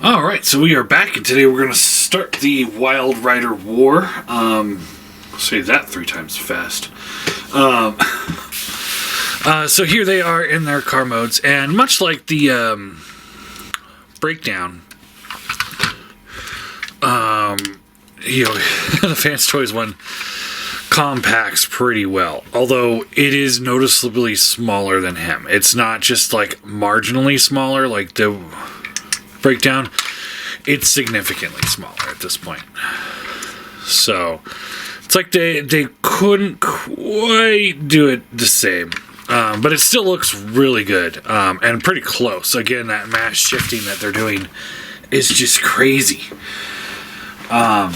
Alright, so we are back, and today we're going to start the Wilderider War. I'll say that 3 times fast. So here they are in their car modes, and much like the breakdown, the Fanstoys one compacts pretty well, although it is noticeably smaller than him. It's not just like marginally smaller like the breakdown, it's significantly smaller at this point. So it's like they couldn't quite do it the same, but it still looks really good, and pretty close. Again, that mass shifting that they're doing is just crazy. But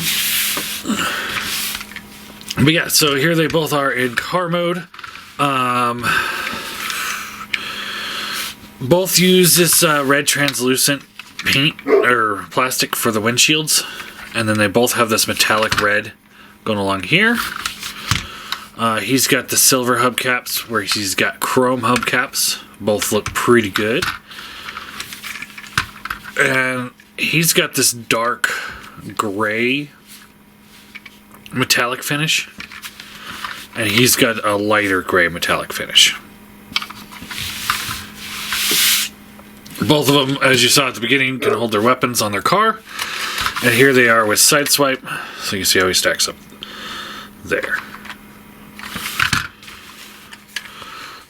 yeah, so here they both are in car mode. Both use this red translucent paint or plastic for the windshields, and then they both have this metallic red going along here. He's got the silver hubcaps where he's got chrome hubcaps. Both look pretty good. And he's got this dark gray metallic finish, and he's got a lighter gray metallic finish. Both of them, as you saw at the beginning, can hold their weapons on their car, and here they are with sideswipe, so you can see how he stacks up there.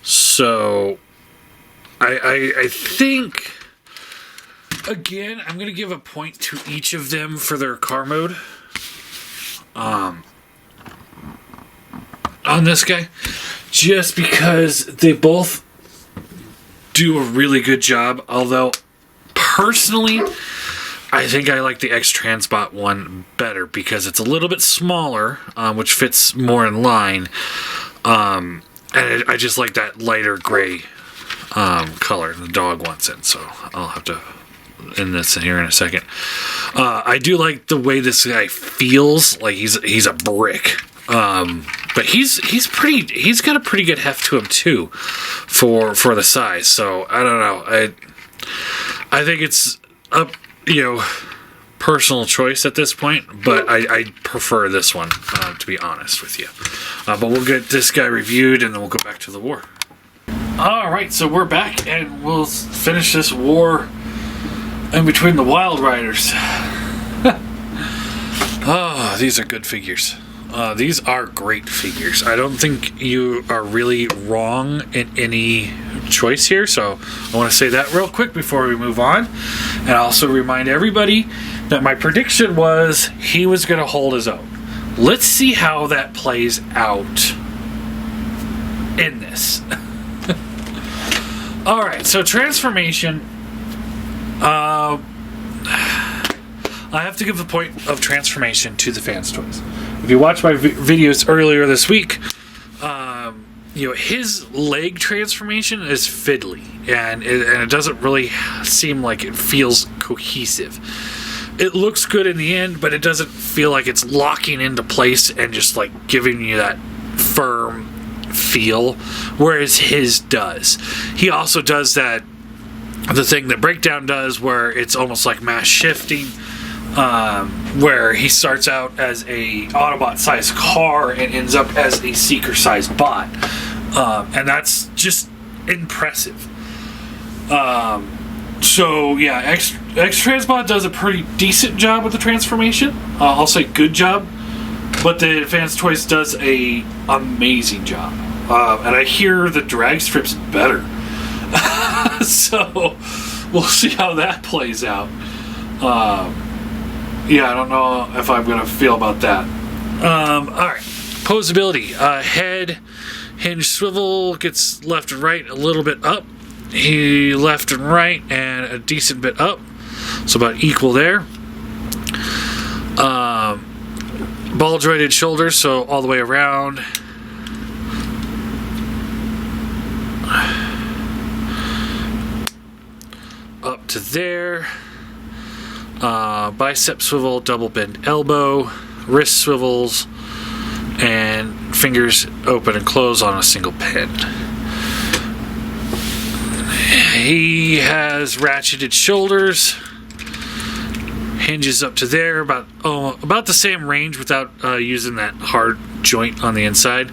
So I think, again, I'm going to give a point to each of them for their car mode. On this guy, just because they both do a really good job, although personally I think I like the X-Transbot one better because it's a little bit smaller, which fits more in line, and I just like that lighter gray color the dog wants it, so I'll have to end this in here in a second. I do like the way this guy feels like he's a brick, but he's got a pretty good heft to him too for the size. So I don't know, I think it's a personal choice at this point, but I prefer this one, to be honest with you. But we'll get this guy reviewed and then we'll go back to the war. Alright, so we're back and we'll finish this war in between the Wildriders. Oh, these are good figures. These are great figures. I don't think you are really wrong in any choice here, so I want to say that real quick before we move on. And also remind everybody that my prediction was he was going to hold his own. Let's see how that plays out in this. Alright, so transformation. I have to give the point of transformation to the Fanstoys. If you watched my videos earlier this week, his leg transformation is fiddly, and it doesn't really seem like it feels cohesive. It looks good in the end, but it doesn't feel like it's locking into place and just like giving you that firm feel, whereas his does. He also does the thing that Breakdown does, where it's almost like mass shifting, where he starts out as a Autobot-sized car and ends up as a Seeker-sized bot, and that's just impressive. So yeah, X-Transbot does a pretty decent job with the transformation. I'll say good job, but the Fanstoys does a amazing job, and I hear the drag strip's better. So we'll see how that plays out. Yeah, I don't know if I'm going to feel about that. Alright, posability. Head, hinge swivel, gets left and right a little bit up. He left and right and a decent bit up. So about equal there. Ball jointed shoulders, so all the way around. Up to there. Bicep swivel, double bend elbow, wrist swivels, and fingers open and close on a single pin. He has ratcheted shoulders, Hinges up to there, about the same range without using that hard joint on the inside.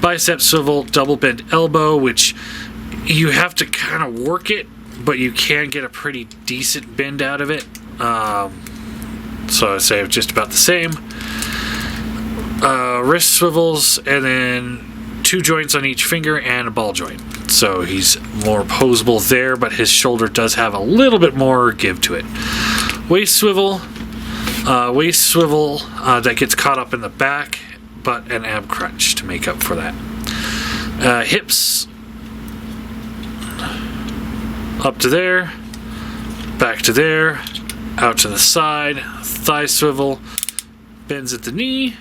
Bicep swivel, double bend elbow, which you have to kind of work it, but you can get a pretty decent bend out of it. So I'd say just about the same. Wrist swivels, and then 2 joints on each finger and a ball joint. So he's more posable there, but his shoulder does have a little bit more give to it. Waist swivel that gets caught up in the back, but an ab crunch to make up for that. Hips up to there, back to there, out to the side, thigh swivel, bends at the knee,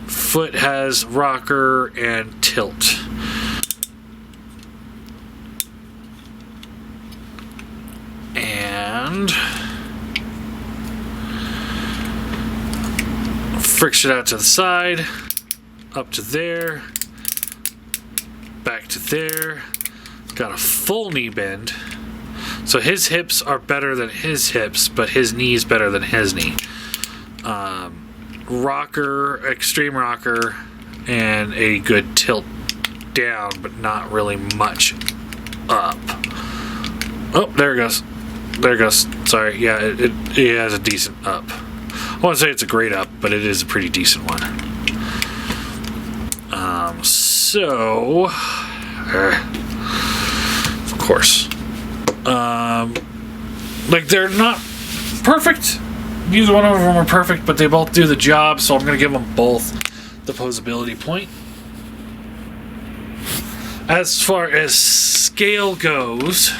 foot has rocker and tilt. And friction out to the side, up to there, back to there. Got a full knee bend. So his hips are better than his hips, but his knee is better than his knee. Rocker, extreme rocker, and a good tilt down, but not really much up. Oh, there it goes. There it goes. Sorry. Yeah, it has a decent up. I won't say it's a great up, but it is a pretty decent one. Of course. Like, they're not perfect. Neither one of them are perfect, but they both do the job, so I'm going to give them both the posability point. As far as scale goes,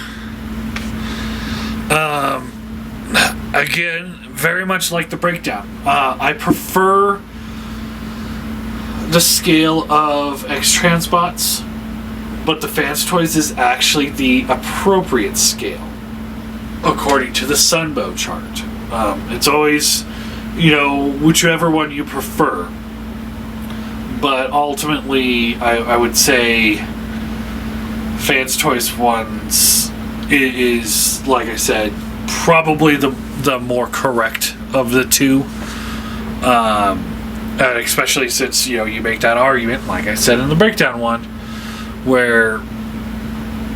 again, very much like the breakdown. I prefer the scale of X-Transbots, but the Fanstoys is actually the appropriate scale according to the Sunbow chart. It's always, whichever one you prefer. But ultimately, I would say Fanstoys ones is, like I said, probably the more correct of the two. And especially since, you make that argument, like I said in the breakdown one, where,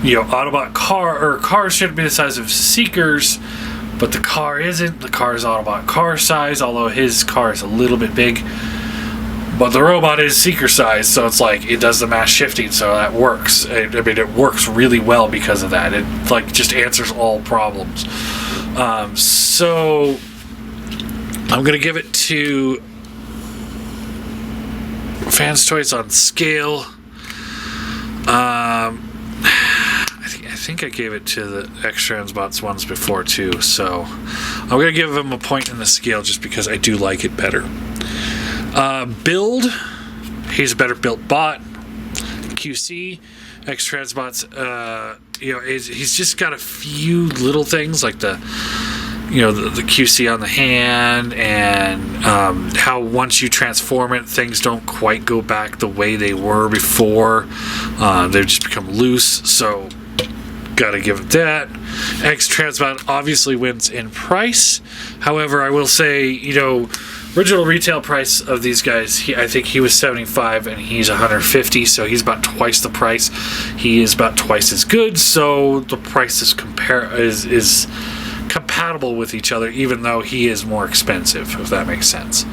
Autobot cars shouldn't be the size of Seekers, but the car isn't. The car is Autobot car size, although his car is a little bit big. But the robot is Seeker size, so it's like, it does the mass shifting, so that works. It works really well because of that. It, just answers all problems. So, I'm going to give it to Fanstoys on scale. I think I gave it to the X-Transbots ones before too, so I'm going to give him a point in the scale just because I do like it better. Build, he's a better built bot. QC, X-Transbots, he's just got a few little things like the QC on the hand, and how once you transform it, things don't quite go back the way they were before. They've just become loose, so gotta give it that. X-Transbot obviously wins in price. However, I will say, original retail price of these guys, I think he was $75 and he's $150, so he's about twice the price. He is about twice as good, so the price is compatible with each other, even though he is more expensive, if that makes sense.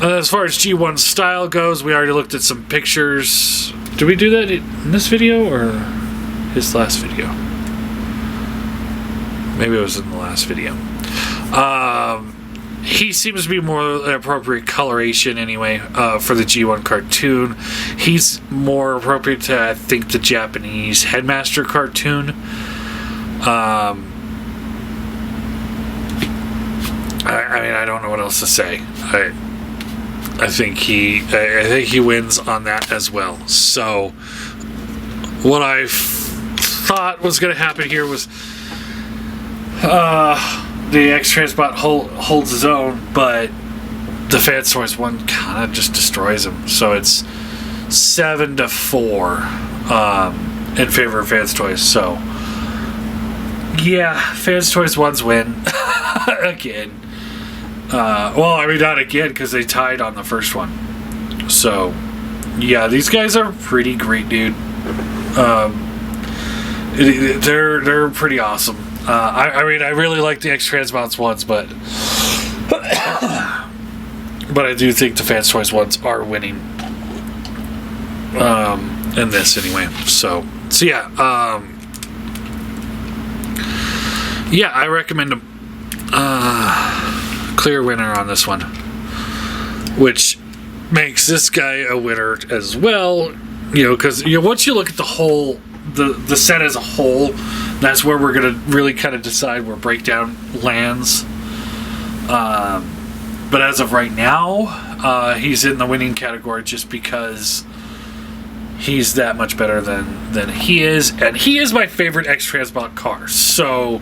As far as G1 style goes, we already looked at some pictures. Did we do that in this video or his last video? Maybe it was in the last video. He seems to be more appropriate coloration anyway for the G1 cartoon. He's more appropriate to, I think, the Japanese Headmaster cartoon. I don't know what else to say. I think he wins on that as well. So what I thought was going to happen here was the X-Transbot holds his own, but the Fanstoys one kind of just destroys him. So it's 7-4 in favor of Fanstoys. So yeah, Fanstoys ones win again. Well, I mean, not again, because they tied on the first one. So, yeah, these guys are pretty great, dude. They're pretty awesome. I mean, I really like the X-Transbots ones, but I do think the Fanstoys ones are winning. In this anyway. So yeah. Yeah, I recommend them. Clear winner on this one, which makes this guy a winner as well. You know, because once you look at the whole, the set as a whole, that's where we're gonna really kind of decide where breakdown lands. But as of right now, he's in the winning category just because he's that much better than he is, and he is my favorite X-Transbot car. So,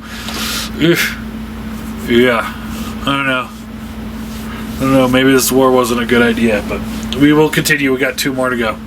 yeah, I don't know. Maybe this war wasn't a good idea, but we will continue. We got 2 more to go.